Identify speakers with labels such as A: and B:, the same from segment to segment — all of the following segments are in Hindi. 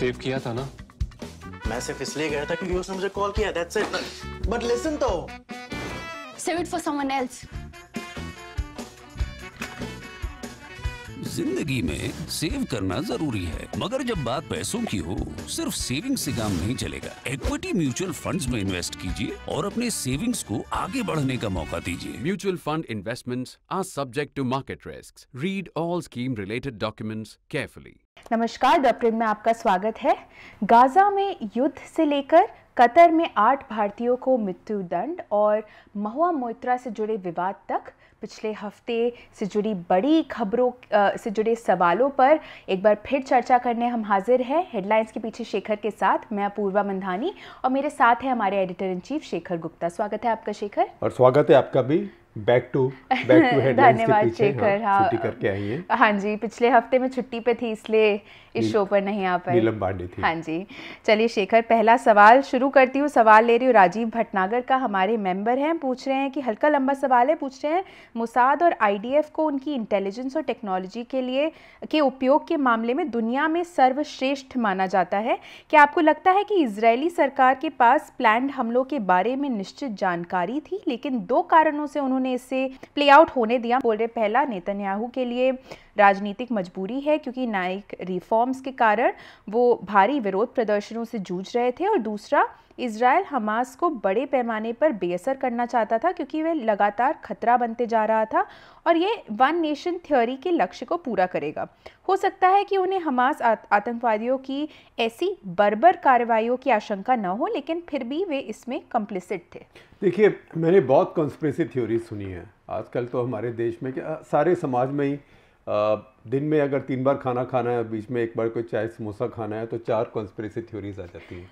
A: सेव किया था ना?
B: मैं सिर्फ इसलिए गया था क्योंकि उसने मुझे कॉल किया, that's it. But listen तो.
C: Save it for someone else.
D: जिंदगी में सेव करना जरूरी है, मगर जब बात पैसों की हो सिर्फ सेविंग से काम नहीं चलेगा। इक्विटी म्यूचुअल फंड्स में इन्वेस्ट कीजिए और अपने सेविंग्स को आगे बढ़ने का मौका दीजिए।
E: Mutual fund investments are subject to market risks. Read all scheme related documents carefully.
F: नमस्कार, द प्रिंट में आपका स्वागत है। गाजा में युद्ध से लेकर कतर में 8 भारतीयों को मृत्युदंड और महुआ मोइत्रा से जुड़े विवाद तक पिछले हफ्ते से जुड़ी बड़ी खबरों से जुड़े सवालों पर एक बार फिर चर्चा करने हम हाजिर हैं। हेडलाइंस के पीछे शेखर के साथ मैं अपूर्वा मंधानी और मेरे साथ है हमारे editor in chief Shekhar Gupta. स्वागत है आपका शेखर।
G: और स्वागत है आपका भी। बैक टू हेडलाइंस
F: धन्यवाद
G: के पीछे।
F: शेखर।
G: हाँ, छुट्टी करके आई है।
F: हाँ जी, पिछले हफ्ते में छुट्टी पे थी इसलिए इस शो पर नहीं आ पाई।
G: नीलम पांडे थी।
F: हाँ जी, चलिए शेखर, पहला सवाल शुरू करती हूँ। सवाल ले रही हूँ राजीव भटनागर का, हमारे मेंबर हैं। पूछ रहे हैं कि हल्का लंबा सवाल है। पूछ रहे हैं मोसाद और आईडीएफ को उनकी इंटेलिजेंस और टेक्नोलॉजी के उपयोग के मामले में दुनिया में सर्वश्रेष्ठ माना जाता है। क्या आपको लगता है कि इजरायली सरकार के पास प्लान्ड हमलों के बारे में निश्चित जानकारी थी, लेकिन 2 कारणों से उन्होंने इसे प्ले आउट होने दिया? बोल रहे पहला, नेतन्याहू के लिए राजनीतिक मजबूरी है क्योंकि न्यायिक रिफॉर्म्स के कारण वो भारी विरोध प्रदर्शनों से जूझ रहे थे, और दूसरा, इजराइल हमास को बड़े पैमाने पर बेअसर करना चाहता था क्योंकि वे लगातार खतरा बनते जा रहा था और ये वन नेशन थ्योरी के लक्ष्य को पूरा करेगा। हो सकता है कि उन्हें हमास आतंकवादियों की ऐसी बर्बर कार्रवाइयों की आशंका न हो, लेकिन फिर भी वे इसमें कंप्लिसिट थे।
G: देखिए, मैंने बहुत कॉन्स्पिरेसी थ्योरी सुनी है आजकल तो हमारे देश में, कि सारे समाज में ही दिन में अगर 3 बार खाना खाना है, बीच में 1 बार कोई चाय समोसा खाना है, तो 4 कॉन्स्पिरेसी थ्योरीज आ जाती हैं।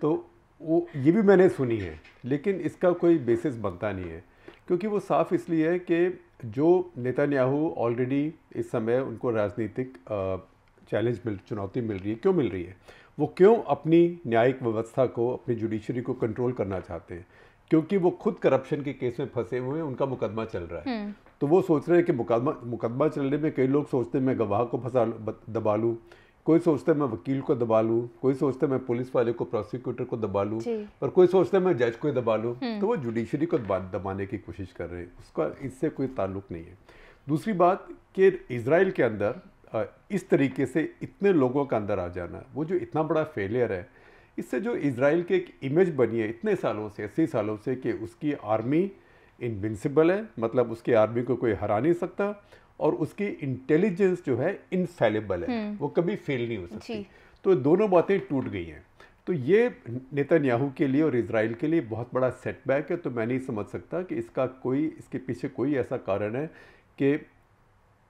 G: तो वो ये भी मैंने सुनी है, लेकिन इसका कोई बेसिस बनता नहीं है, क्योंकि वो साफ इसलिए है कि जो नेतन्याहू ऑलरेडी इस समय उनको राजनीतिक चुनौती मिल रही है। क्यों मिल रही है? वो क्यों अपनी न्यायिक व्यवस्था को, अपनी जुडिशरी को कंट्रोल करना चाहते हैं? क्योंकि वो खुद करप्शन के केस में फंसे हुए हैं, उनका मुकदमा चल रहा है। तो वो सोच रहे हैं कि मुकदमा चलने में कई लोग सोचते हैं मैं गवाह को दबा लूँ, कोई सोचता है मैं वकील को दबा लूँ, कोई सोचता है मैं पुलिस वाले को, प्रोसिक्यूटर को दबा लूँ, और कोई सोचता है मैं जज को दबा लूँ। तो वो जुडिशरी को दबाने की कोशिश कर रहे हैं। उसका इससे कोई ताल्लुक नहीं है। दूसरी बात कि इजराइल के अंदर इस तरीके से इतने लोगों का अंदर आ जाना, वो जो इतना बड़ा फेलियर है, इससे जो इजराइल की एक इमेज बनी है इतने सालों से, 80 सालों से, कि उसकी आर्मी इनविंसिबल है, मतलब उसकी आर्मी को कोई हरा नहीं सकता, और उसकी इंटेलिजेंस जो है इनफेलेबल है, वो कभी फेल नहीं हो सकती। तो दोनों बातें टूट गई हैं। तो ये नेतन्याहू के लिए और इजराइल के लिए बहुत बड़ा सेटबैक है। तो मैं नहीं समझ सकता कि इसके पीछे कोई ऐसा कारण है कि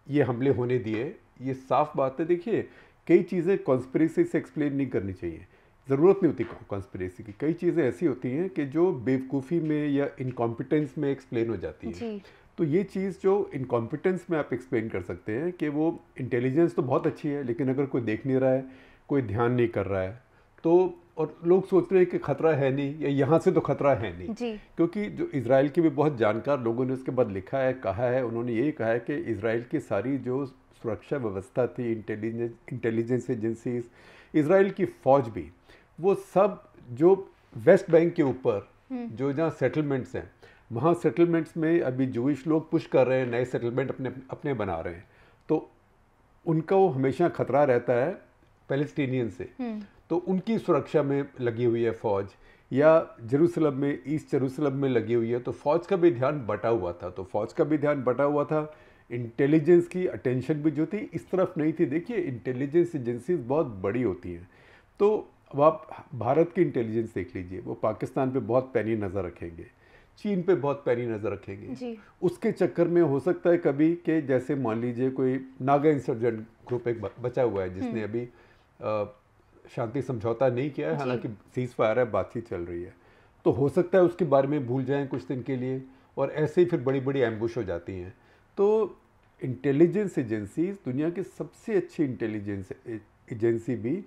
G: ये हमले होने दिए। ये साफ बात है। देखिए, कई चीज़ें कॉन्स्पिरेसी से एक्सप्लेन नहीं करनी चाहिए, ज़रूरत नहीं होती कॉन्स्पिरेसी की। कई चीज़ें ऐसी होती हैं कि जो बेवकूफ़ी में या इनकॉम्पिटेंस में एक्सप्लेन हो जाती हैं। तो ये चीज़ जो इनकॉम्पिटेंस में आप एक्सप्लेन कर सकते हैं कि वो इंटेलिजेंस तो बहुत अच्छी है, लेकिन अगर कोई देख नहीं रहा है, कोई ध्यान नहीं कर रहा है, तो और लोग सोच रहे हैं कि खतरा है नहीं, या यहाँ से तो खतरा है नहीं। क्योंकि जो इजराइल के भी बहुत जानकार लोगों ने उसके बाद लिखा है, कहा है, उन्होंने यही कहा है कि इजराइल की सारी जो सुरक्षा व्यवस्था थी, इंटेलिजेंस एजेंसीज, इजराइल की फ़ौज भी, वो सब जो वेस्ट बैंक के ऊपर जो जहाँ सेटलमेंट्स हैं, वहाँ सेटलमेंट्स में अभी जूइश लोग पुश कर रहे हैं, नए सेटलमेंट अपने बना रहे हैं। तो उनका वो हमेशा खतरा रहता है पैलेस्टीनियन से। तो उनकी सुरक्षा में लगी हुई है फ़ौज, या जेरूसलम में, ईस्ट जेरूसलम में लगी हुई है। तो फ़ौज का भी ध्यान बटा हुआ था। इंटेलिजेंस की अटेंशन भी जो थी इस तरफ नहीं थी। देखिए, इंटेलिजेंस एजेंसीज बहुत बड़ी होती हैं। तो अब आप भारत की इंटेलिजेंस देख लीजिए, वो पाकिस्तान पे बहुत पैनी नज़र रखेंगे, चीन पे बहुत पैनी नज़र रखेंगे। उसके चक्कर में हो सकता है कभी कि जैसे मान लीजिए कोई नागा इंसर्जेंट ग्रुप एक बचा हुआ है जिसने अभी शांति समझौता नहीं किया है, हालांकि सीज फायर है, बातचीत चल रही है, तो हो सकता है उसके बारे में भूल जाएं कुछ दिन के लिए, और ऐसे ही फिर बड़ी बड़ी एम्बुश हो जाती हैं। तो इंटेलिजेंस एजेंसीज, दुनिया की सबसे अच्छी इंटेलिजेंस एजेंसी भी,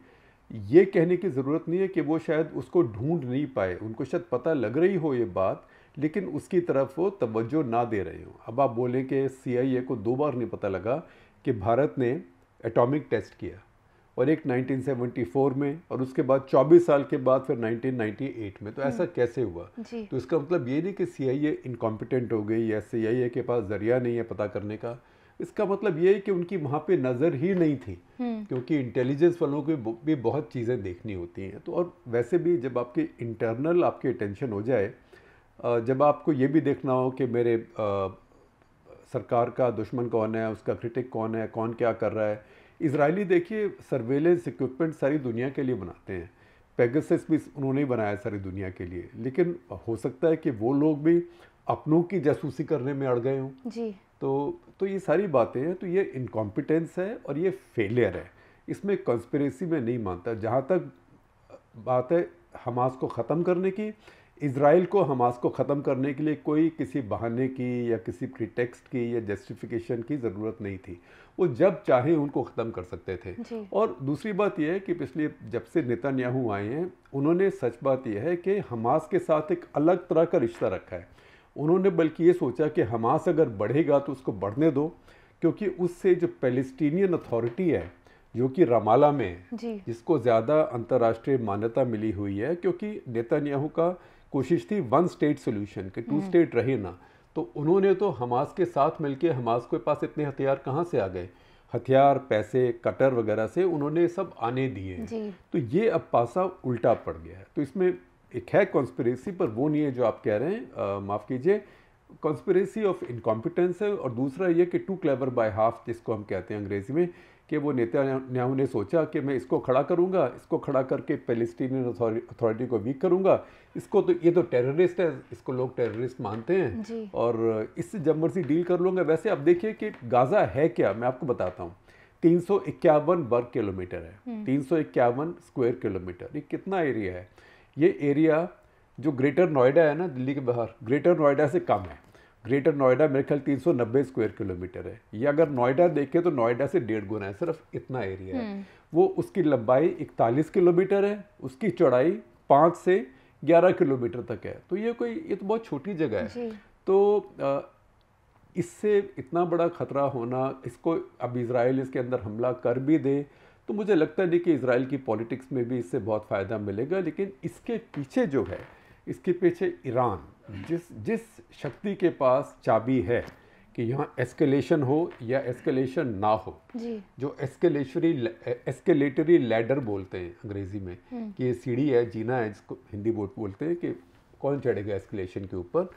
G: ये कहने की ज़रूरत नहीं है कि वो शायद उसको ढूंढ नहीं पाए, उनको शायद पता लग रही हो ये बात, लेकिन उसकी तरफ वो तवज्जो ना दे रहे हो। अब आप बोलें कि CIA को 2 बार नहीं पता लगा कि भारत ने एटॉमिक टेस्ट किया, और एक 1974 में, और उसके बाद 24 साल के बाद फिर 1998 में। तो ऐसा कैसे हुआ? तो इसका मतलब ये नहीं कि CIA इनकॉम्पिटेंट हो गई या CIA के पास जरिया नहीं है पता करने का। इसका मतलब ये है कि उनकी वहाँ पे नज़र ही नहीं थी, क्योंकि इंटेलिजेंस वालों को भी बहुत चीज़ें देखनी होती हैं। तो और वैसे भी जब आपकी इंटरनल आपकी अटेंशन हो जाए, जब आपको ये भी देखना हो कि मेरे सरकार का दुश्मन कौन है, उसका क्रिटिक कौन है, कौन क्या कर रहा है। इजरायली देखिए सर्वेलेंस इक्विपमेंट सारी दुनिया के लिए बनाते हैं, पेगासस भी उन्होंने ही बनाया सारी दुनिया के लिए, लेकिन हो सकता है कि वो लोग भी अपनों की जासूसी करने में अड़ गए हों जी। तो ये सारी बातें हैं। तो ये इनकॉम्पिटेंस है और ये फेलियर है, इसमें कॉन्स्पिरेसी में नहीं मानता। जहाँ तक बात है हमास को ख़त्म करने की, इज़राइल को हमास को ख़त्म करने के लिए कोई किसी बहाने की या किसी प्रीटेक्स्ट की या जस्टिफिकेशन की ज़रूरत नहीं थी। वो जब चाहे उनको ख़त्म कर सकते थे। और दूसरी बात यह है कि पिछले जब से नेतन्याहू आए हैं, उन्होंने सच बात यह है कि हमास के साथ एक अलग तरह का रिश्ता रखा है। उन्होंने बल्कि ये सोचा कि हमास अगर बढ़ेगा तो उसको बढ़ने दो, क्योंकि उससे जो पैलेस्टीनियन अथॉरिटी है जो कि रमाला में है, जिसको ज़्यादा अंतर्राष्ट्रीय मान्यता मिली हुई है, क्योंकि नेतन्याहू का कोशिश थी 1 स्टेट सोल्यूशन के 2 स्टेट रहे ना। तो उन्होंने तो हमास के साथ मिलके, हमास के पास इतने हथियार कहाँ से आ गए, हथियार, पैसे, कटर वगैरह से उन्होंने सब आने दिए। तो ये अब पासा उल्टा पड़ गया है। तो इसमें एक है कॉन्स्पिरेसी, पर वो नहीं है जो आप कह रहे हैं, माफ़ कीजिए, कॉन्स्पिरेसी ऑफ इनकॉम्पिटेंस है। और दूसरा ये कि टू क्लेवर बाय हाफ, जिसको हम कहते हैं अंग्रेज़ी में, कि वो नेतन्याहू ने सोचा कि मैं इसको खड़ा करूंगा, इसको खड़ा करके पैलेस्टीनियन अथॉरिटी को वीक करूंगा, इसको तो ये तो टेररिस्ट है, इसको लोग टेररिस्ट मानते हैं और इससे जब मर्जी डील कर लूँगा। वैसे आप देखिए कि गाज़ा है क्या, मैं आपको बताता हूँ। 351 वर्ग किलोमीटर है, 351 स्क्वायर किलोमीटर। ये कितना एरिया है? ये एरिया जो ग्रेटर नोएडा है ना, दिल्ली के बाहर, ग्रेटर नोएडा से कम है। ग्रेटर नोएडा मेरे ख्याल 390 स्क्वायर किलोमीटर है। ये अगर नोएडा देखें तो नोएडा से 1.5 गुना है, सिर्फ इतना एरिया है। वो उसकी लंबाई 41 किलोमीटर है, उसकी चौड़ाई 5 से 11 किलोमीटर तक है। तो ये तो बहुत छोटी जगह है। तो इससे इतना बड़ा खतरा होना, इसको अब इजराइल इसके अंदर हमला कर भी दे तो मुझे लगता नहीं कि इजराइल की पॉलिटिक्स में भी इससे बहुत फ़ायदा मिलेगा। लेकिन इसके पीछे जो है, इसके पीछे ईरान, जिस शक्ति के पास चाबी है कि यहाँ एस्केलेशन हो या एस्केलेशन ना हो, जो एस्केलेटरी लैडर बोलते हैं अंग्रेज़ी में, कि ये सीढ़ी है, जीना है, जिसको हिंदी बोलते हैं कि कौन चढ़ेगा एस्केलेशन के ऊपर,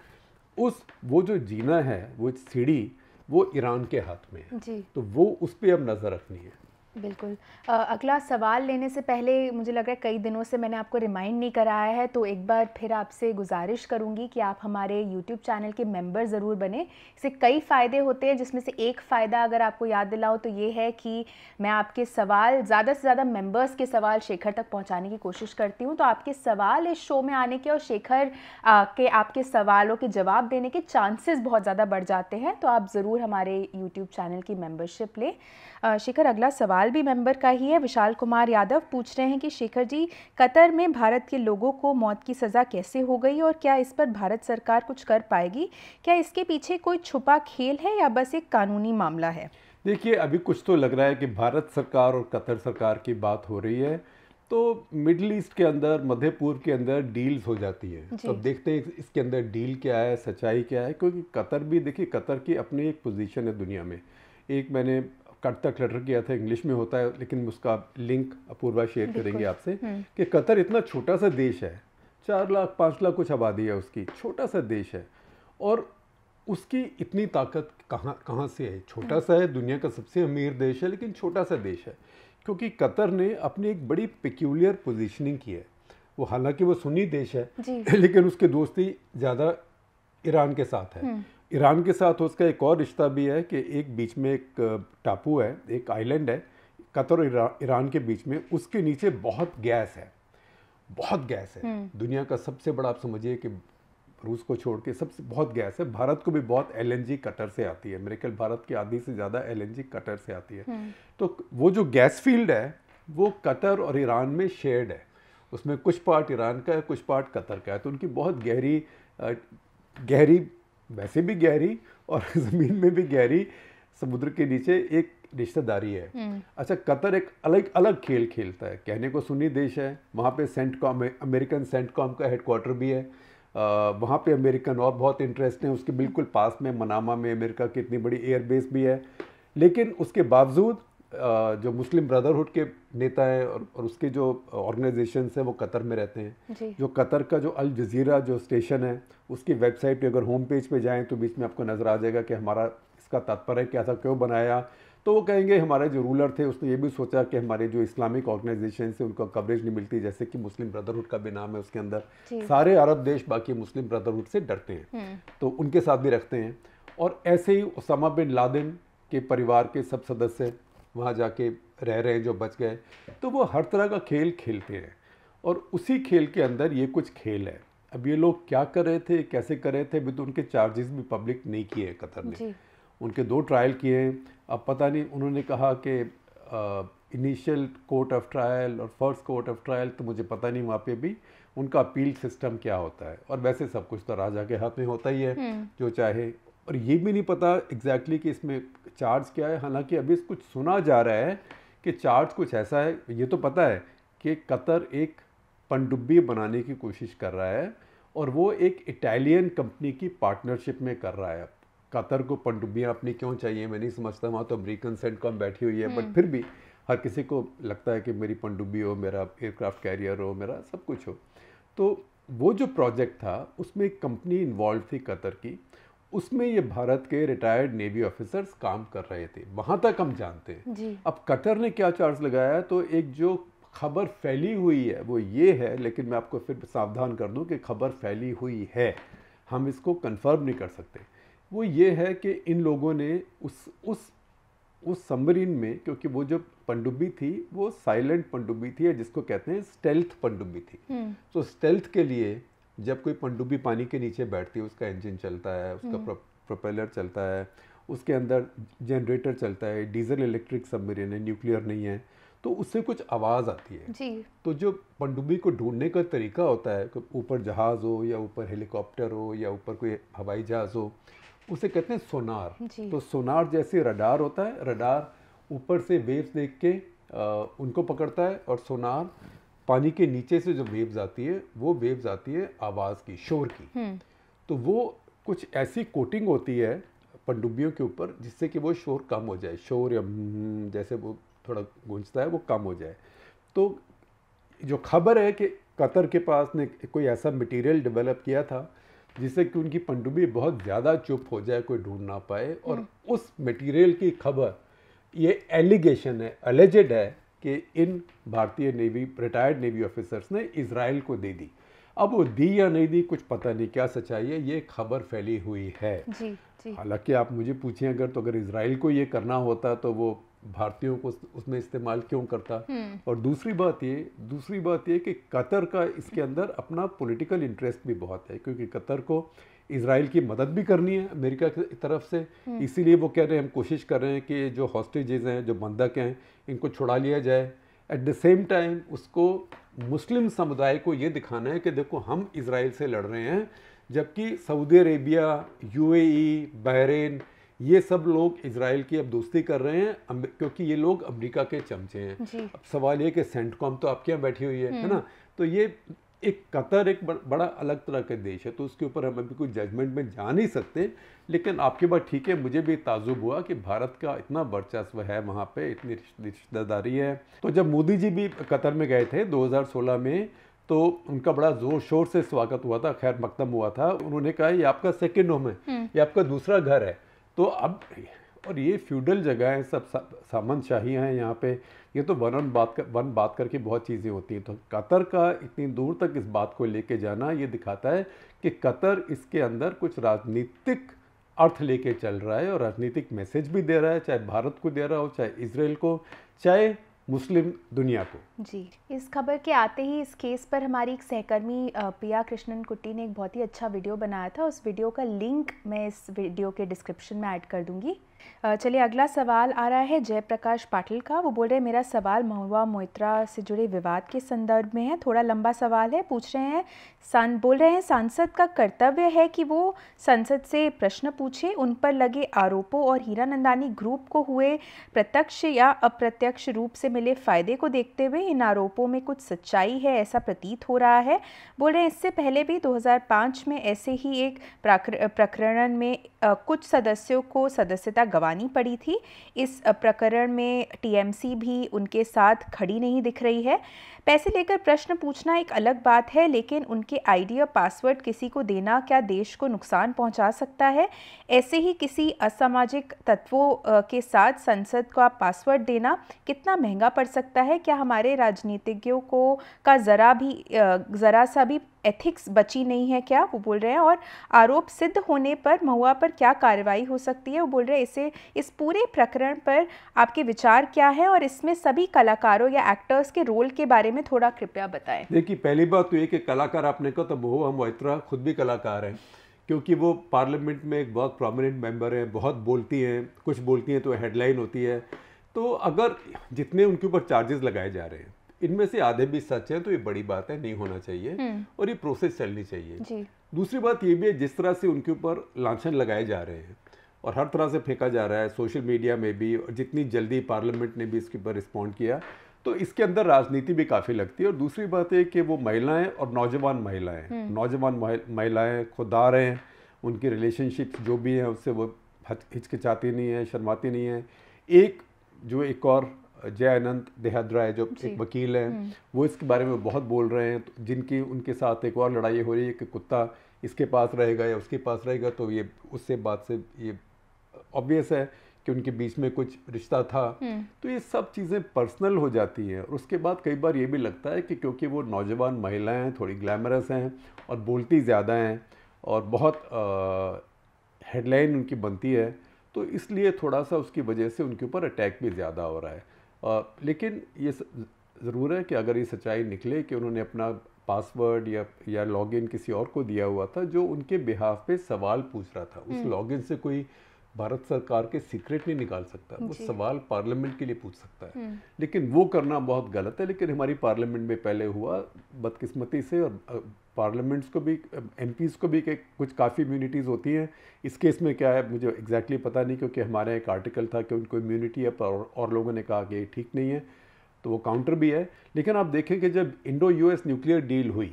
G: वो जो जीना है, वो सीढ़ी, वो ईरान के हाथ में है। तो वो उस पर अब नज़र रखनी है।
F: बिल्कुल। अगला सवाल लेने से पहले मुझे लग रहा है कई दिनों से मैंने आपको रिमाइंड नहीं कराया है, तो एक बार फिर आपसे गुजारिश करूंगी कि आप हमारे YouTube चैनल के मेंबर ज़रूर बने। इससे कई फ़ायदे होते हैं, जिसमें से एक फ़ायदा अगर आपको याद दिलाऊं तो ये है कि मैं आपके सवाल ज़्यादा से ज़्यादा मेंबर्स के सवाल शेखर तक पहुँचाने की कोशिश करती हूँ। तो आपके सवाल इस शो में आने के और शेखर के आपके सवालों के जवाब देने के चांसेस बहुत ज़्यादा बढ़ जाते हैं। तो आप ज़रूर हमारे YouTube चैनल की मेंबरशिप लें। शेखर, अगला सवाल भी मेंबर का ही है। विशाल कुमार यादव पूछ रहे हैं कि शेखर जी, कतर में भारत के लोगों को मौत की सज़ा कैसे हो गई और क्या इस पर भारत सरकार कुछ कर पाएगी? क्या इसके पीछे कोई छुपा खेल है या बस एक कानूनी मामला है?
G: देखिए, अभी कुछ तो लग रहा है कि भारत सरकार और कतर सरकार की बात हो रही है, तो मिडिल ईस्ट के अंदर, मध्य पूर्व के अंदर डील्स हो जाती है। तो अब देखते हैं इसके अंदर डील क्या है, सच्चाई क्या है। क्योंकि कतर भी, देखिए, कतर की अपनी एक पोजीशन है दुनिया में। एक मैंने कट तक लेटर किया था, इंग्लिश में होता है, लेकिन उसका लिंक अपूर्वा शेयर करेंगे आपसे, कि कतर इतना छोटा सा देश है, 4 लाख 5 लाख कुछ आबादी है उसकी, छोटा सा देश है, और उसकी इतनी ताकत कहाँ से है? छोटा सा है, दुनिया का सबसे अमीर देश है, लेकिन छोटा सा देश है। क्योंकि कतर ने अपनी एक बड़ी पिक्यूलियर पोजीशनिंग की है। वो हालांकि वो सुन्नी देश है, लेकिन उसकी दोस्ती ज़्यादा ईरान के साथ है। ईरान के साथ उसका एक और रिश्ता भी है कि एक बीच में एक टापू है, एक आइलैंड है कतर और ईरान के बीच में, उसके नीचे बहुत गैस है, बहुत गैस है। दुनिया का सबसे बड़ा, आप समझिए कि रूस को छोड़ के सबसे बहुत गैस है। भारत को भी बहुत LNG कतर से आती है, मेरे ख्याल भारत की आधी से ज़्यादा LNG कतर से आती है। तो वो जो गैस फील्ड है वो कतर और ईरान में शेयर्ड है, उसमें कुछ पार्ट ईरान का है, कुछ पार्ट कतर का है। तो उनकी बहुत गहरी, वैसे भी गहरी और ज़मीन में भी गहरी, समुद्र के नीचे रिश्तेदारी है। अच्छा, कतर एक अलग अलग खेल खेलता है। कहने को सुन्नी देश है, वहाँ पे सेंटकॉम, अमेरिकन सेंटकॉम का हेडक्वार्टर भी है। वहाँ पे अमेरिकन और बहुत इंटरेस्ट है। उसके बिल्कुल पास में मनामा में अमेरिका की इतनी बड़ी एयरबेस भी है। लेकिन उसके बावजूद जो मुस्लिम ब्रदरहुड के नेता हैं और उसके जो ऑर्गेनाइजेशंस हैं वो कतर में रहते हैं। जो कतर का जो अल जजीरा जो स्टेशन है, उसकी वेबसाइट पे अगर होम पेज पे जाएं तो बीच में आपको नज़र आ जाएगा कि हमारा इसका तात्पर्य क्या था, क्यों बनाया। तो वो कहेंगे हमारे जो रूलर थे उसने ये भी सोचा कि हमारे जो इस्लामिक ऑर्गेनाइजेशन है उनको कवरेज नहीं मिलती, जैसे कि मुस्लिम ब्रदरहुड का भी नाम है उसके अंदर। सारे अरब देश बाकी मुस्लिम ब्रदरहुड से डरते हैं, तो उनके साथ भी रखते हैं। और ऐसे ही उसामा बिन लादेन के परिवार के सब सदस्य वहाँ जाके रह रहे हैं जो बच गए। तो वो हर तरह का खेल खेलते हैं और उसी खेल के अंदर ये कुछ खेल है। अब ये लोग क्या कर रहे थे, कैसे कर रहे थे, अभी तो उनके चार्जेस भी पब्लिक नहीं किए कतर ने। उनके 2 ट्रायल किए हैं। अब पता नहीं, उन्होंने कहा कि इनिशियल कोर्ट ऑफ ट्रायल और फर्स्ट कोर्ट ऑफ ट्रायल, तो मुझे पता नहीं वहाँ पे भी उनका अपील सिस्टम क्या होता है। और वैसे सब कुछ तो राजा के हाथ में होता ही है, जो चाहे। और ये भी नहीं पता एग्जैक्टली कि इसमें चार्ज क्या है। हालांकि अभी कुछ सुना जा रहा है कि चार्ज कुछ ऐसा है। ये तो पता है कि कतर एक पनडुब्बी बनाने की कोशिश कर रहा है और वो एक इटालियन कंपनी की पार्टनरशिप में कर रहा है। कतर को पनडुब्बियाँ अपनी क्यों चाहिए मैं नहीं समझता। वहाँ तो अमेरिकन सेंटकॉम बैठी हुई है, बट फिर भी हर किसी को लगता है कि मेरी पनडुब्बी हो, मेरा एयरक्राफ्ट कैरियर हो, मेरा सब कुछ हो। तो वो जो प्रोजेक्ट था उसमें एक कंपनी इन्वॉल्व थी कतर की, उसमें ये भारत के रिटायर्ड नेवी ऑफिसर्स काम कर रहे थे, वहाँ तक हम जानते हैं। अब कतर ने क्या चार्ज लगाया, तो एक जो खबर फैली हुई है वो ये है, लेकिन मैं आपको फिर सावधान कर दूं कि खबर फैली हुई है, हम इसको कंफर्म नहीं कर सकते। वो ये है कि इन लोगों ने उस सबमरीन में, क्योंकि वो जो पनडुब्बी थी वो साइलेंट पनडुब्बी थी, जिसको कहते हैं स्टेल्थ पनडुब्बी थी। तो स्टेल्थ के लिए जब कोई पनडुब्बी पानी के नीचे बैठती है, उसका इंजन चलता है, उसका प्रोपेलर चलता है, उसके अंदर जनरेटर चलता है, डीजल इलेक्ट्रिक सबमरीन है, न्यूक्लियर नहीं है, तो उससे कुछ आवाज़ आती है जी। तो जो पनडुब्बी को ढूंढने का तरीका होता है, ऊपर जहाज़ हो या ऊपर हेलीकॉप्टर हो या ऊपर कोई हवाई जहाज़ हो, उसे कहते हैं सोनार। तो सोनार जैसे रडार होता है, रडार ऊपर से वेव्स देख के उनको पकड़ता है, और सोनार पानी के नीचे से जो वेव्स आती है वो वेव्स आती है आवाज़ की, शोर की। तो वो कुछ ऐसी कोटिंग होती है पनडुब्बियों के ऊपर जिससे कि वो शोर कम हो जाए, शोर या जैसे वो थोड़ा गूंजता है वो कम हो जाए। तो जो खबर है कि कतर के पास ने कोई ऐसा मटेरियल डेवलप किया था जिससे कि उनकी पनडुब्बी बहुत ज़्यादा चुप हो जाए, कोई ढूंढ ना पाए, और उस मटेरियल की खबर, ये एलिगेशन है, अलेजेड है कि इन भारतीय नेवी रिटायर्ड नेवी ऑफिसर्स ने इजराइल को दे दी। अब वो दी या नहीं दी कुछ पता नहीं, क्या सच्चाई है, ये खबर फैली हुई है। हालांकि आप मुझे पूछें अगर, तो अगर इजराइल को ये करना होता तो वो भारतीयों को उसमें इस्तेमाल क्यों करता। और दूसरी बात ये कि कतर का इसके अंदर अपना पॉलिटिकल इंटरेस्ट भी बहुत है, क्योंकि कतर को इजराइल की मदद भी करनी है अमेरिका की तरफ से। इसीलिए वो कह रहे हैं, हम कोशिश कर रहे हैं कि जो हॉस्टेजेस हैं, जो बंधक हैं, इनको छुड़ा लिया जाए। एट द सेम टाइम उसको मुस्लिम समुदाय को ये दिखाना है कि देखो हम इजराइल से लड़ रहे हैं, जबकि सऊदी अरेबिया, यूएई, बहरीन, ये सब लोग इजराइल की अब दोस्ती कर रहे हैं, क्योंकि ये लोग अमेरिका के चमचे हैं। अब सवाल ये कि सेंटकॉम तो आपके यहाँ बैठी हुई है ना, तो ये एक कतर एक बड़ा अलग तरह का देश है, तो उसके ऊपर हम अभी कोई जजमेंट में जा नहीं सकते। लेकिन आपकी बात ठीक है, मुझे भी ताजुब हुआ कि भारत का इतना वर्चस्व है वहाँ पे, इतनी रिश्तेदारी है। तो जब मोदी जी भी कतर में गए थे 2016 में, तो उनका बड़ा जोर शोर से स्वागत हुआ था, खैर मकदम हुआ था। उन्होंने कहा ये आपका सेकेंड होम है, ये आपका दूसरा घर है। तो अब, और ये फ्यूडल जगह है, सब सामंतशाहियाँ हैं यहाँ पे, ये तो वन बात करके बहुत चीज़ें होती हैं। तो कतर का इतनी दूर तक इस बात को लेके जाना, ये दिखाता है कि कतर इसके अंदर कुछ राजनीतिक अर्थ लेके चल रहा है और राजनीतिक मैसेज भी दे रहा है, चाहे भारत को दे रहा हो, चाहे इजराइल को, चाहे मुस्लिम दुनिया को।
F: जी, इस खबर के आते ही इस केस पर हमारी एक सहकर्मी पिया कृष्णन कुट्टी ने एक बहुत ही अच्छा वीडियो बनाया था। उस वीडियो का लिंक मैं इस वीडियो के डिस्क्रिप्शन में ऐड कर दूंगी। चलिए अगला सवाल आ रहा है जयप्रकाश पाटिल का। वो बोल रहे हैं मेरा सवाल महुआ मोइत्रा से जुड़े विवाद के संदर्भ में है। थोड़ा लंबा सवाल है। पूछ रहे हैं बोल रहे हैं सांसद का कर्तव्य है कि वो संसद से प्रश्न पूछे, उन पर लगे आरोपों और हीरानंदानी ग्रुप को हुए प्रत्यक्ष या अप्रत्यक्ष रूप से मिले फायदे को देखते हुए इन आरोपों में कुछ सच्चाई है ऐसा प्रतीत हो रहा है। बोल रहे हैं इससे पहले भी 2005 में ऐसे ही एक प्रकरण में कुछ सदस्यों को सदस्यता गंवानी पड़ी थी। इस प्रकरण में टीएमसी भी उनके साथ खड़ी नहीं दिख रही है। पैसे लेकर प्रश्न पूछना एक अलग बात है, लेकिन उनके आईडी और पासवर्ड किसी को देना क्या देश को नुकसान पहुंचा सकता है? ऐसे ही किसी असामाजिक तत्वों के साथ संसद का पासवर्ड देना कितना महंगा पड़ सकता है? क्या हमारे राजनीतिज्ञों को का ज़रा सा भी एथिक्स बची नहीं है क्या? वो बोल रहे हैं। और आरोप सिद्ध होने पर महुआ पर क्या कार्रवाई हो सकती है? वो बोल रहे हैं इस पूरे प्रकरण पर आपके विचार क्या है और इसमें सभी कलाकारों या एक्टर्स के रोल के बारे में थोड़ा कृपया बताएं।
G: देखिए, पहली बात तो ये कि कलाकार आपने कहा तो महुआ मोइत्रा खुद भी कलाकार हैं, क्योंकि वो पार्लियामेंट में एक बहुत प्रोमिनेंट मेंबर हैं, बहुत बोलती हैं, कुछ बोलती हैं तो हेडलाइन होती है। तो अगर जितने उनके ऊपर चार्जेस लगाए जा रहे हैं इनमें से आधे भी सच है तो ये बड़ी बात है, नहीं होना चाहिए और ये प्रोसेस चलनी चाहिए
F: जी।
G: दूसरी बात ये भी है, जिस तरह से उनके ऊपर लांछन लगाए जा रहे हैं और हर तरह से फेंका जा रहा है सोशल मीडिया में भी, और जितनी जल्दी पार्लियामेंट ने भी इसके ऊपर रिस्पॉन्ड किया, तो इसके अंदर राजनीति भी काफ़ी लगती है। और दूसरी बात है कि वो महिलाएं और नौजवान महिलाएं खुददार हैं, उनकी रिलेशनशिप जो भी है उससे वो हिचकिचाती नहीं है, शर्माती नहीं है। एक और जय अनंत देहाद्रा है जो एक वकील हैं, वो इसके बारे में बहुत बोल रहे हैं, तो जिनकी उनके साथ एक और लड़ाई हो रही है कि कुत्ता इसके पास रहेगा या उसके पास रहेगा, तो ये उससे बात से ये ऑब्वियस है कि उनके बीच में कुछ रिश्ता था। तो ये सब चीज़ें पर्सनल हो जाती हैं। और उसके बाद कई बार ये भी लगता है कि क्योंकि वो नौजवान महिलाएं हैं, थोड़ी ग्लैमरस हैं और बोलती ज़्यादा हैं और बहुत हेडलाइन उनकी बनती है, तो इसलिए थोड़ा सा उसकी वजह से उनके ऊपर अटैक भी ज़्यादा हो रहा है। लेकिन ये ज़रूर है कि अगर ये सच्चाई निकले कि उन्होंने अपना पासवर्ड या लॉगिन किसी और को दिया हुआ था जो उनके बिहाफ पे सवाल पूछ रहा था, उस लॉगिन से कोई भारत सरकार के सीक्रेट नहीं निकाल सकता, वो सवाल पार्लियामेंट के लिए पूछ सकता है। लेकिन वो करना बहुत गलत है। लेकिन हमारी पार्लियामेंट में पहले हुआ बदकिस्मती से, और पार्लियामेंट्स को भी, एमपीज़ को भी कुछ काफ़ी इम्यूनिटीज़ होती हैं। इस केस में क्या है मुझे एग्जैक्टली पता नहीं, क्योंकि हमारे एक आर्टिकल था कि उनको इम्यूनिटी है, और लोगों ने कहा कि ये ठीक नहीं है, तो वो काउंटर भी है। लेकिन आप देखें कि जब इंडो यूएस न्यूक्लियर डील हुई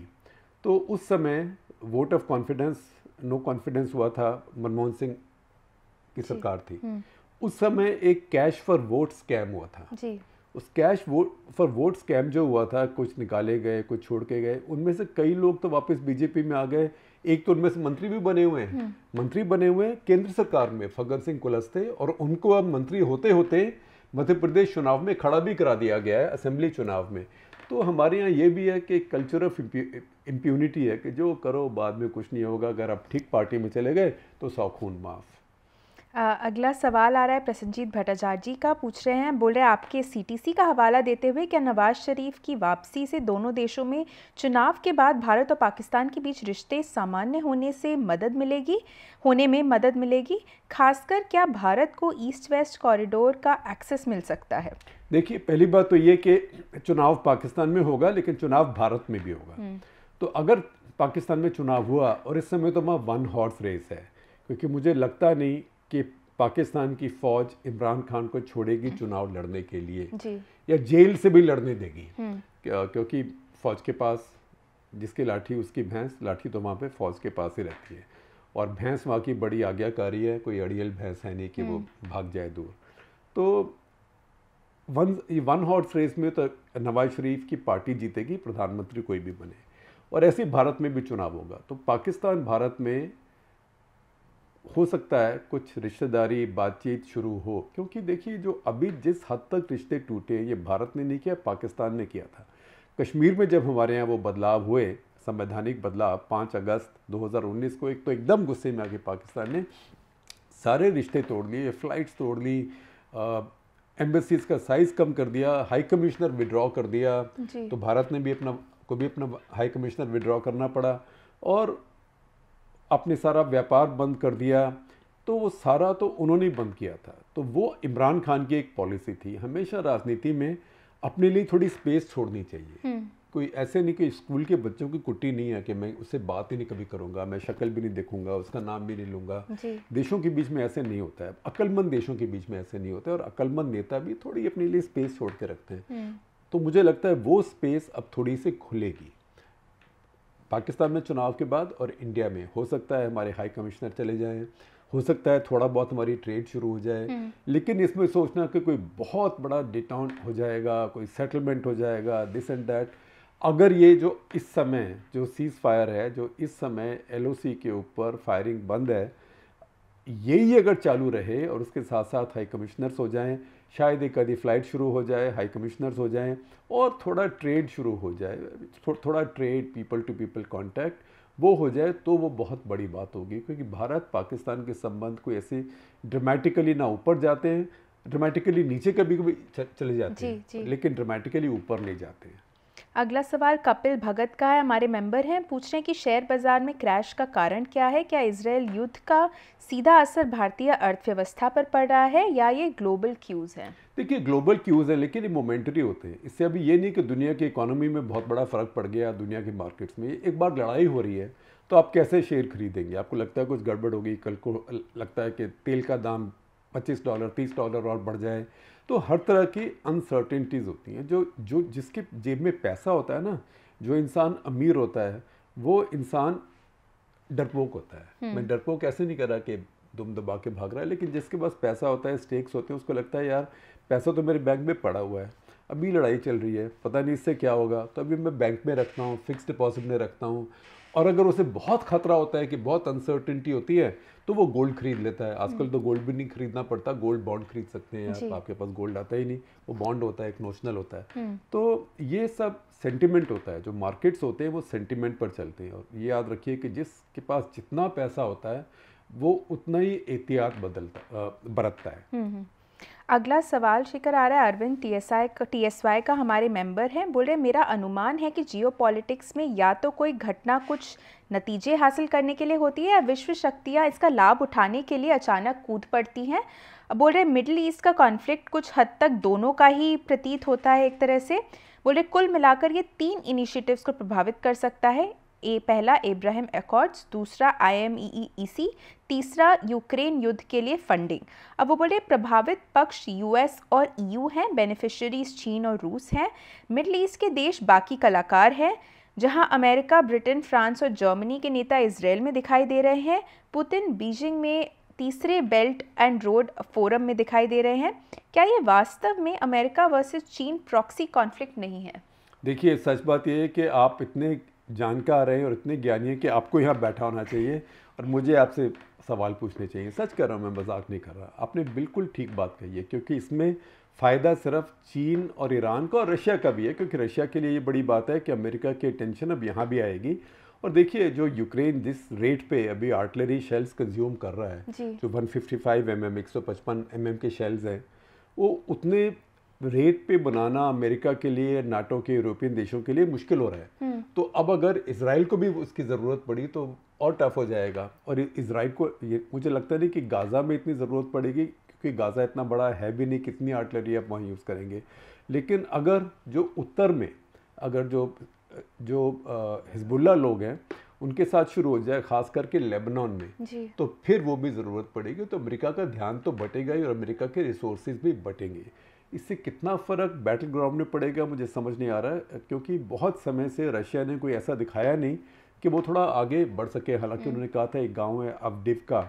G: तो उस समय vote of confidence, no confidence हुआ था, मनमोहन सिंह की सरकार थी। उस समय एक कैश फॉर वोट स्कैम हुआ था जी। उस कैश फॉर वोट स्कैम जो हुआ था, कुछ निकाले गए, कुछ छोड़ के गए, उनमें से कई लोग तो वापस बीजेपी में आ गए। एक तो उनमें से मंत्री भी बने हुए हैं, मंत्री बने हुए हैं केंद्र सरकार में, फग्गन सिंह कुलस्ते, और उनको अब मंत्री होते होते मध्य प्रदेश चुनाव में खड़ा भी करा दिया गया है, असेंबली चुनाव में। तो हमारे यहाँ ये भी है कि कल्चर ऑफ इम्प्यूनिटी है कि जो करो बाद में कुछ नहीं होगा, अगर आप ठीक पार्टी में चले गए तो 100 खून माफ़।
F: अगला सवाल आ रहा है प्रसन्नजीत भट्टाचार्य जी का। पूछ रहे हैं, बोल रहे हैं आपके सीटीसी का हवाला देते हुए क्या नवाज शरीफ की वापसी से दोनों देशों में चुनाव के बाद भारत और पाकिस्तान के बीच रिश्ते सामान्य होने में मदद मिलेगी? खासकर क्या भारत को ईस्ट वेस्ट कॉरिडोर का एक्सेस मिल सकता है?
G: देखिए, पहली बात तो ये कि चुनाव पाकिस्तान में होगा लेकिन चुनाव भारत में भी होगा। तो अगर पाकिस्तान में चुनाव हुआ, और इस समय तो वहाँ 1 हॉर्स रेस है, क्योंकि मुझे लगता नहीं कि पाकिस्तान की फौज इमरान खान को छोड़ेगी चुनाव लड़ने के लिए जी। या जेल से भी लड़ने देगी, क्योंकि फौज के पास जिसकी लाठी उसकी भैंस, लाठी तो वहाँ पे फौज के पास ही रहती है, और भैंस वहाँ की बड़ी आज्ञाकारी है, कोई अड़ियल भैंस है नहीं कि वो भाग जाए दूर। तो 1 हॉर्स रेस में तो नवाज शरीफ की पार्टी जीतेगी, प्रधानमंत्री कोई भी बने, और ऐसे भारत में भी चुनाव होगा। तो पाकिस्तान भारत में हो सकता है कुछ रिश्तेदारी बातचीत शुरू हो, क्योंकि देखिए जो अभी जिस हद तक रिश्ते टूटे ये भारत ने नहीं किया, पाकिस्तान ने किया था। कश्मीर में जब हमारे यहाँ वो बदलाव हुए, संवैधानिक बदलाव 5 अगस्त 2019 को, एक तो एकदम गुस्से में आके पाकिस्तान ने सारे रिश्ते तोड़ लिए, फ़्लाइट्स तोड़ ली, एम्बेसीज का साइज़ कम कर दिया, हाई कमिश्नर विड्रॉ कर दिया, तो भारत ने भी अपना हाई कमिश्नर विड्रॉ करना पड़ा, और अपने सारा व्यापार बंद कर दिया। तो वो सारा तो उन्होंने ही बंद किया था। तो वो इमरान खान की एक पॉलिसी थी, हमेशा राजनीति में अपने लिए थोड़ी स्पेस छोड़नी चाहिए। कोई ऐसे नहीं कि स्कूल के बच्चों की कुट्टी नहीं है कि मैं उससे बात ही नहीं कभी करूंगा, मैं शक्ल भी नहीं देखूंगा, उसका नाम भी नहीं लूंगा। देशों के बीच में ऐसे नहीं होता है, अक्लमंद देशों के बीच में ऐसे नहीं होता है, और अक्लमंद नेता भी थोड़ी अपने लिए स्पेस छोड़ के रखते हैं। तो मुझे लगता है वो स्पेस अब थोड़ी सी खुलेगी पाकिस्तान में चुनाव के बाद, और इंडिया में हो सकता है हमारे हाई कमिश्नर चले जाएं, हो सकता है थोड़ा बहुत हमारी ट्रेड शुरू हो जाए, लेकिन इसमें सोचना कि कोई बहुत बड़ा डिटाउन हो जाएगा, कोई सेटलमेंट हो जाएगा, दिस एंड दैट, अगर ये जो इस समय जो सीज़ फायर है, जो इस समय LOC के ऊपर फायरिंग बंद है, यही अगर चालू रहे और उसके साथ साथ हाई कमिश्नर्स हो जाएं, शायद एक आधी फ्लाइट शुरू हो जाए, हाई कमिश्नर्स हो जाएं, और थोड़ा ट्रेड शुरू हो जाए, थोड़ा trade, people to people contact वो हो जाए, तो वो बहुत बड़ी बात होगी। क्योंकि भारत पाकिस्तान के संबंध कोई ऐसे ड्रामेटिकली ना ऊपर जाते हैं, ड्रामेटिकली नीचे कभी कभी चले जाते हैं, लेकिन ड्रामेटिकली ऊपर नहीं जाते हैं।
F: अगला सवाल कपिल भगत का है, हमारे मेंबर हैं, पूछ रहे हैं कि शेयर बाजार में क्रैश का कारण क्या है? क्या इजराइल युद्ध का सीधा असर भारतीय अर्थव्यवस्था पर पड़ रहा है या ये ग्लोबल क्यूज है?
G: देखिए, ग्लोबल क्यूज है, लेकिन ये मोमेंटरी होते हैं। इससे अभी ये नहीं कि दुनिया की इकोनॉमी में बहुत बड़ा फर्क पड़ गया, दुनिया के मार्केट्स में एक बार लड़ाई हो रही है तो आप कैसे शेयर खरीदेंगे? आपको लगता है कुछ गड़बड़ होगी, कल को लगता है कि तेल का दाम $25 $30 और बढ़ जाए, तो हर तरह की अनसर्टेनिटीज़ होती हैं। जो जिसके जेब में पैसा होता है ना, जो इंसान अमीर होता है, वो इंसान डरपोक होता है। मैं डरपोक ऐसे नहीं कर रहा कि दुम दबा के भाग रहा है, लेकिन जिसके पास पैसा होता है, स्टेक्स होते हैं, उसको लगता है यार पैसा तो मेरे बैंक में पड़ा हुआ है, अभी लड़ाई चल रही है, पता नहीं इससे क्या होगा, तो अभी मैं बैंक में रखता हूँ, फिक्स डिपॉजिट में रखता हूँ। और अगर उसे बहुत खतरा होता है कि बहुत अनसर्टेनिटी होती है, तो वो गोल्ड खरीद लेता है। आजकल तो गोल्ड भी नहीं खरीदना पड़ता, गोल्ड बॉन्ड खरीद सकते हैं आप, आपके पास गोल्ड आता ही नहीं, वो बॉन्ड होता है, एक नोशनल होता है। तो ये सब सेंटिमेंट होता है, जो मार्केट्स होते हैं वो सेंटिमेंट पर चलते हैं। और ये याद रखिए कि जिसके पास जितना पैसा होता है वो उतना ही एहतियात बरतता है।
F: अगला सवाल शिखर आ रहा है अरविंद TSY का, हमारे मेंबर हैं, बोल रहे मेरा अनुमान है कि जियोपॉलिटिक्स में या तो कोई घटना कुछ नतीजे हासिल करने के लिए होती है या विश्व शक्तियां इसका लाभ उठाने के लिए अचानक कूद पड़ती हैं। बोल रहे मिडिल ईस्ट का कॉन्फ्लिक्ट कुछ हद तक दोनों का ही प्रतीत होता है एक तरह से। बोल रहे कुल मिलाकर ये 3 इनिशिएटिव्स को प्रभावित कर सकता है। पहला एब्राहिम एकॉर्ड्स, दूसरा IMEEC, तीसरा यूक्रेन युद्ध के लिए फंडिंग। अब वो बोले प्रभावित पक्ष US और EU हैं, बेनिफिशियरीज चीन और रूस हैं। मिडिल ईस्ट के देश बाकी कलाकार हैं, जहां अमेरिका, ब्रिटेन, फ्रांस और जर्मनी के नेता इजराइल में दिखाई दे रहे हैं। पुतिन बीजिंग में तीसरे बेल्ट एंड रोड फोरम में दिखाई दे रहे हैं। क्या ये वास्तव में अमेरिका वर्सेस चीन प्रॉक्सी कॉन्फ्लिक्ट नहीं है?
G: देखिए, सच बात यह है कि आप इतने जानकार हैं और इतने ज्ञानी हैं कि आपको यहाँ बैठा होना चाहिए और मुझे आपसे सवाल पूछने चाहिए। सच कर रहा हूँ, मैं मजाक नहीं कर रहा। आपने बिल्कुल ठीक बात कही है, क्योंकि इसमें फ़ायदा सिर्फ चीन और ईरान का और रशिया का भी है, क्योंकि रशिया के लिए ये बड़ी बात है कि अमेरिका की टेंशन अब यहाँ भी आएगी। और देखिए, जो यूक्रेन जिस रेट पे अभी आर्टिलरी शेल्स कंज्यूम कर रहा है, जो 155 mm 155 mm के शेल्स हैं, वो उतने रेट पे बनाना अमेरिका के लिए, नाटो के, यूरोपियन देशों के लिए मुश्किल हो रहा है। तो अब अगर इजराइल को भी उसकी ज़रूरत पड़ी तो और टफ हो जाएगा। और इजराइल को ये मुझे लगता नहीं कि गाज़ा में इतनी ज़रूरत पड़ेगी, क्योंकि गाज़ा इतना बड़ा है भी नहीं, कितनी आर्टिलरी आप वहाँ यूज़ करेंगे। लेकिन अगर जो उत्तर में, अगर जो हिजबुल्ला लोग हैं उनके साथ शुरू हो जाए, ख़ास करके लेबनान में, तो फिर वो भी ज़रूरत पड़ेगी। तो अमेरिका का ध्यान तो बटेगा ही और अमेरिका के रिसोर्सेज भी बटेंगे। इससे कितना फ़र्क बैटल ग्राउंड में पड़ेगा मुझे समझ नहीं आ रहा है, क्योंकि बहुत समय से रशिया ने कोई ऐसा दिखाया नहीं कि वो थोड़ा आगे बढ़ सके। हालांकि उन्होंने कहा था एक गांव है अवडिवका,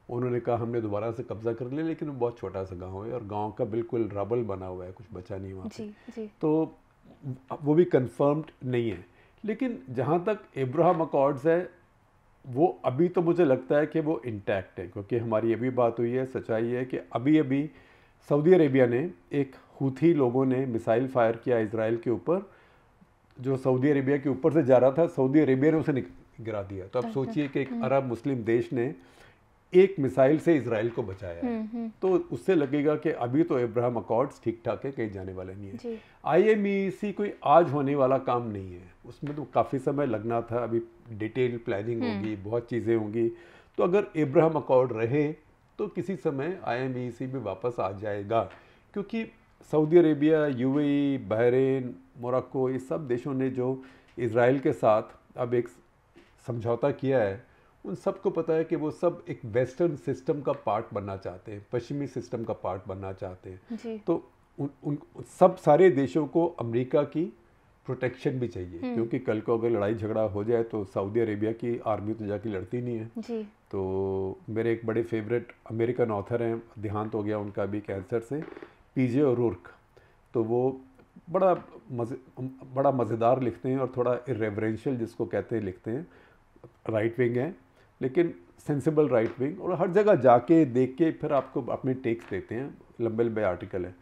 G: उन्होंने कहा हमने दोबारा से कब्जा कर लिया, लेकिन वो बहुत छोटा सा गांव है और गांव का बिल्कुल रबल बना हुआ है, कुछ बचा नहीं वहाँ पे। तो वो भी कंफर्म्ड नहीं है। लेकिन जहाँ तक अब्राहम अकॉर्ड्स है, वो अभी तो मुझे लगता है कि वो इंटैक्ट है, क्योंकि हमारी ये भी बात हुई है, सच्चाई है कि अभी सऊदी अरेबिया ने, एक हूथी लोगों ने मिसाइल फायर किया इजराइल के ऊपर, जो सऊदी अरेबिया के ऊपर से जा रहा था, सऊदी अरेबिया ने उसे गिरा दिया। तो अब सोचिए कि एक अरब मुस्लिम देश ने एक मिसाइल से इजराइल को बचाया है। तो उससे लगेगा कि अभी तो अब्राहम अकॉर्ड्स ठीक ठाक है, कहीं जाने वाले नहीं है। IMEC कोई आज होने वाला काम नहीं है, उसमें तो काफ़ी समय लगना था, अभी डिटेल प्लानिंग होगी, बहुत चीज़ें होंगी। तो अगर अब्राहम अकॉर्ड रहे तो किसी समय IMEC में वापस आ जाएगा, क्योंकि Saudi Arabia, UAE, Bahrain, Morocco, ये सब देशों ने जो इज़राइल के साथ अब एक समझौता किया है, उन सबको पता है कि वो सब एक वेस्टर्न सिस्टम का पार्ट बनना चाहते हैं, पश्चिमी सिस्टम का पार्ट बनना चाहते हैं
F: जी।
G: तो उन सब सारे देशों को अमेरिका की प्रोटेक्शन भी चाहिए, क्योंकि कल को अगर लड़ाई झगड़ा हो जाए तो सऊदी अरेबिया की आर्मी तो जाके लड़ती नहीं है
F: जी।
G: तो मेरे एक बड़े फेवरेट अमेरिकन ऑथर हैं, देहांत हो गया उनका भी कैंसर से, PJ ओ'रोर्क, तो वो बड़ा मज़ेदार लिखते हैं और थोड़ा इरेवरेंशियल जिसको कहते हैं लिखते हैं, राइट विंग है लेकिन सेंसिबल राइट विंग, और हर जगह जाके देख के फिर आपको अपने टेक्स्ट देते हैं, लंबे लंबे आर्टिकल हैं।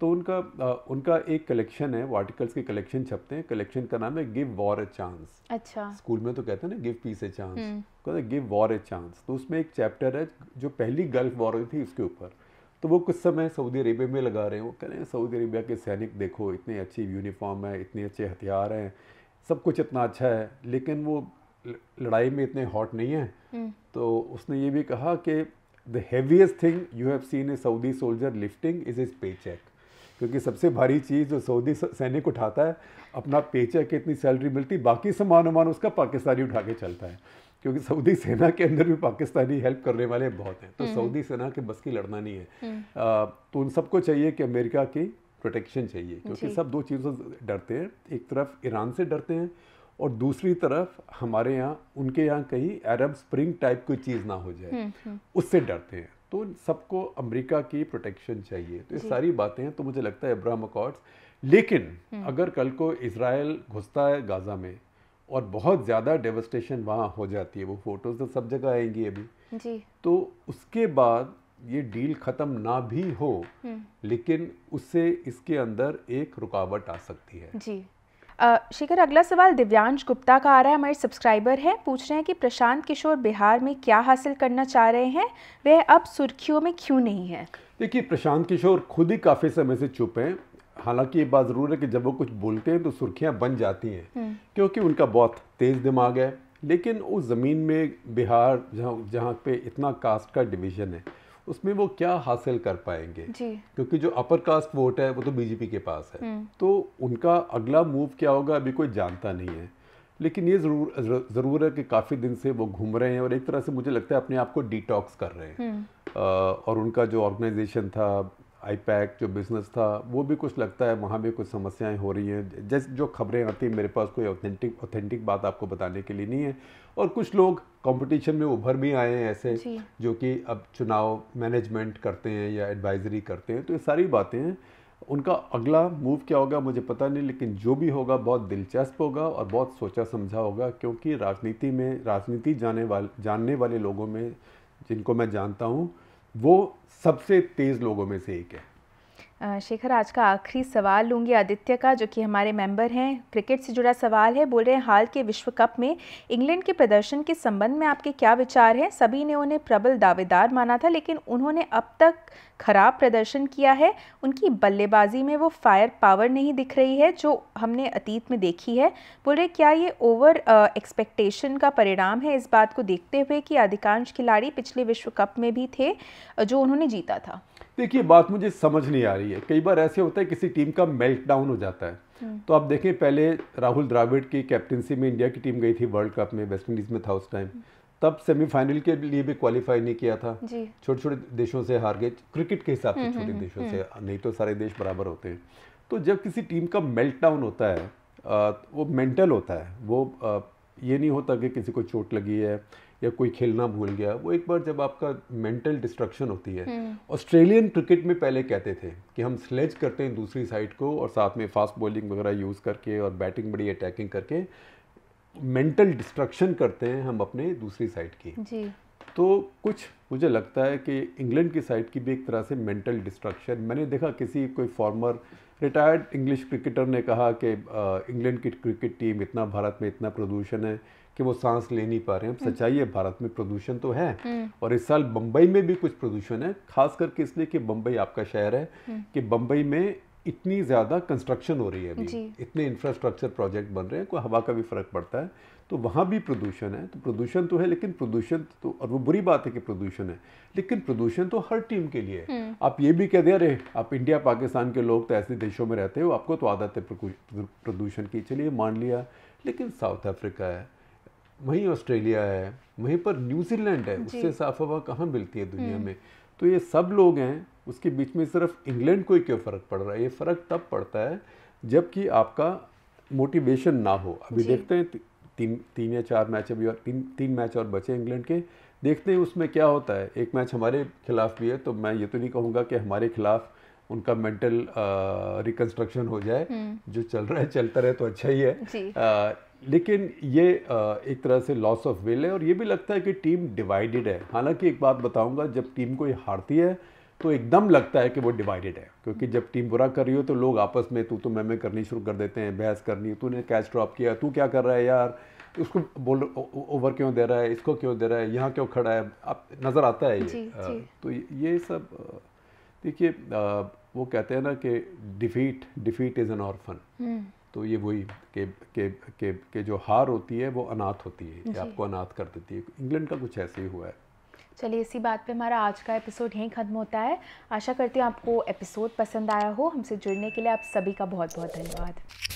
G: तो उनका एक कलेक्शन है, वो आर्टिकल्स के कलेक्शन छपते हैं, कलेक्शन का नाम है गिव वॉर ए चांस।
F: अच्छा।
G: स्कूल में तो कहते हैं ना गिव पीस ए चांस, कहते हैं गिव वॉर ए चांस। तो उसमें एक चैप्टर है जो पहली गल्फ वॉर हुई थी उसके ऊपर, तो वो कुछ समय सऊदी अरेबिया में लगा रहे हैं। वो कह रहे हैं सऊदी अरेबिया के सैनिक देखो, इतनी अच्छी यूनिफॉर्म है, इतने अच्छे हथियार हैं, सब कुछ इतना अच्छा है, लेकिन वो लड़ाई में इतने हॉट नहीं है। तो उसने ये भी कहा कि the heaviest thing you have seen a Saudi soldier lifting is his pay cheque, क्योंकि सबसे भारी चीज़ जो सऊदी सैनिक उठाता है अपना पे चेक, इतनी सैलरी मिलती, बाकी सामान वामान उसका पाकिस्तानी उठा के चलता है, क्योंकि सऊदी सेना के अंदर भी पाकिस्तानी हेल्प करने वाले बहुत हैं। तो सऊदी सेना के बस की लड़ना नहीं है। तो उन सबको चाहिए कि अमेरिका की प्रोटेक्शन चाहिए, क्योंकि सब दो चीज़ों से डरते हैं, एक तरफ ईरान से डरते हैं और दूसरी तरफ हमारे यहाँ उनके यहाँ कहीं अरब स्प्रिंग टाइप कोई चीज़ ना हो जाए, उससे डरते हैं। तो सबको अमेरिका की प्रोटेक्शन चाहिए। तो ये सारी बातें हैं, तो मुझे लगता है अब्राहम अकॉर्ड्स। लेकिन अगर कल को इजराइल घुसता है गाज़ा में और बहुत ज़्यादा डेवस्टेशन वहाँ हो जाती है, वो फोटोज तो सब जगह आएंगी अभी
F: जी,
G: तो उसके बाद ये डील ख़त्म ना भी हो, लेकिन उससे इसके अंदर एक रुकावट आ सकती है।
F: जी। शेखर, अगला सवाल दिव्यांश गुप्ता का आ रहा है, हमारे सब्सक्राइबर हैं, पूछ रहे हैं कि प्रशांत किशोर बिहार में क्या हासिल करना चाह रहे हैं, वह अब सुर्खियों में क्यों नहीं है?
G: देखिए, प्रशांत किशोर खुद ही काफ़ी समय से चुप हैं। हालांकि ये बात ज़रूर है कि जब वो कुछ बोलते हैं तो सुर्खियां बन जाती हैं, क्योंकि उनका बहुत तेज़ दिमाग है। लेकिन उस ज़मीन में बिहार जहाँ पे इतना कास्ट का डिवीज़न है, उसमें वो क्या हासिल कर पाएंगे
F: जी।
G: क्योंकि जो अपर कास्ट वोट है वो तो बीजेपी के पास है। तो उनका अगला मूव क्या होगा अभी कोई जानता नहीं है। लेकिन ये ज़रूर है कि काफ़ी दिन से वो घूम रहे हैं और एक तरह से मुझे लगता है अपने आप को डिटॉक्स कर रहे हैं। और उनका जो ऑर्गेनाइजेशन था, आईपैक जो बिज़नेस था, वो भी कुछ लगता है वहाँ भी कुछ समस्याएं हो रही हैं। जैसे जो खबरें आती हैं, मेरे पास कोई ऑथेंटिक बात आपको बताने के लिए नहीं है। और कुछ लोग कंपटीशन में उभर भी आए हैं ऐसे, जो कि अब चुनाव मैनेजमेंट करते हैं या एडवाइजरी करते हैं। तो ये सारी बातें हैं। उनका अगला मूव क्या होगा मुझे पता नहीं, लेकिन जो भी होगा बहुत दिलचस्प होगा और बहुत सोचा समझा होगा, क्योंकि राजनीति जानने वाले लोगों में जिनको मैं जानता हूँ, वो सबसे तेज़ लोगों में से एक है।
F: शेखर, आज का आखिरी सवाल लूँगी आदित्य का, जो कि हमारे मेंबर हैं। क्रिकेट से जुड़ा सवाल है, बोल रहे हैं हाल के विश्व कप में इंग्लैंड के प्रदर्शन के संबंध में आपके क्या विचार हैं? सभी ने उन्हें प्रबल दावेदार माना था, लेकिन उन्होंने अब तक खराब प्रदर्शन किया है। उनकी बल्लेबाजी में वो फायर पावर नहीं दिख रही है जो हमने अतीत में देखी है। बोल रहे क्या ये ओवर एक्सपेक्टेशन का परिणाम है, इस बात को देखते हुए कि अधिकांश खिलाड़ी पिछले विश्व कप में भी थे जो उन्होंने जीता था?
G: देखिए, बात मुझे समझ नहीं आ रही है। कई बार ऐसे होता है किसी टीम का मेल्ट डाउन हो जाता है। तो आप देखें, पहले राहुल द्रविड़ की कैप्टनसी में इंडिया की टीम गई थी वर्ल्ड कप में, वेस्ट इंडीज़ में था उस टाइम, तब सेमीफाइनल के लिए भी क्वालिफाई नहीं किया था। छोटे छोटे देशों से हार गए, क्रिकेट के हिसाब से छोटे देशों से, नहीं तो सारे देश बराबर होते हैं। तो जब किसी टीम का मेल्ट डाउन होता है, वो मेंटल होता है, वो ये नहीं होता कि किसी को चोट लगी है या कोई खेलना भूल गया। वो एक बार जब आपका मेंटल डिस्ट्रक्शन होती है। ऑस्ट्रेलियन क्रिकेट में पहले कहते थे कि हम स्लेज करते हैं दूसरी साइड को, और साथ में फास्ट बॉलिंग वगैरह यूज़ करके और बैटिंग बड़ी अटैकिंग करके मेंटल डिस्ट्रक्शन करते हैं हम अपने दूसरी साइड की
F: जी।
G: तो कुछ मुझे लगता है कि इंग्लैंड की साइड की भी एक तरह से मेंटल डिस्ट्रक्शन। मैंने देखा किसी कोई फॉर्मर रिटायर्ड इंग्लिश क्रिकेटर ने कहा कि इंग्लैंड की क्रिकेट टीम, इतना भारत में इतना प्रदूषण है कि वो सांस ले नहीं पा रहे हैं। सच्चाई है, भारत में प्रदूषण तो है, और इस साल बम्बई में भी कुछ प्रदूषण है, खास करके इसलिए कि बम्बई आपका शहर है, कि बम्बई में इतनी ज़्यादा कंस्ट्रक्शन हो रही है
F: जी।
G: अभी, इतने इंफ्रास्ट्रक्चर प्रोजेक्ट बन रहे हैं, कोई हवा का भी फ़र्क पड़ता है, तो वहाँ भी प्रदूषण है। तो प्रदूषण तो है, लेकिन प्रदूषण तो, और वो बुरी बात है कि प्रदूषण है, लेकिन प्रदूषण तो हर टीम के लिए है। आप ये भी कह दे रहे, आप इंडिया पाकिस्तान के लोग तो ऐसे देशों में रहते हो, आपको तो आदत है प्रदूषण की, चलिए मान लिया, लेकिन साउथ अफ्रीका है, वहीं ऑस्ट्रेलिया है, वहीं पर न्यूजीलैंड है, उससे साफ हवा कहाँ मिलती है दुनिया में। तो ये सब लोग हैं, उसके बीच में सिर्फ इंग्लैंड को ही क्यों फ़र्क पड़ रहा है? ये फ़र्क तब पड़ता है जबकि आपका मोटिवेशन ना हो। अभी देखते हैं तीन या चार मैच अभी, और तीन मैच और बचे इंग्लैंड के, देखते हैं उसमें क्या होता है। एक मैच हमारे खिलाफ भी है, तो मैं ये तो नहीं कहूँगा कि हमारे खिलाफ उनका मेंटल रिकंस्ट्रक्शन हो जाए, जो चल रहा है चलता रहे तो अच्छा ही है। लेकिन ये एक तरह से लॉस ऑफ विल है, और ये भी लगता है कि टीम डिवाइडेड है। हालांकि एक बात बताऊंगा, जब टीम कोई हारती है तो एकदम लगता है कि वो डिवाइडेड है, क्योंकि जब टीम बुरा कर रही हो तो लोग आपस में तू तो मैं करनी शुरू कर देते हैं, बहस करनी, तूने कैच ड्रॉप किया, तू क्या कर रहा है यार, उसको बोल ओवर क्यों दे रहा है, इसको क्यों दे रहा है, यहाँ क्यों खड़ा है, आप नज़र आता है ये। तो ये सब देखिए, वो कहते हैं ना कि डिफीट इज़ एन ऑर्फन। तो ये वही के जो हार होती है वो अनाथ होती है, ये आपको अनाथ कर देती है। इंग्लैंड का कुछ ऐसे ही हुआ है।
F: चलिए, इसी बात पे हमारा आज का एपिसोड यहीं ख़त्म होता है। आशा करती हूँ आपको एपिसोड पसंद आया हो। हमसे जुड़ने के लिए आप सभी का बहुत बहुत धन्यवाद।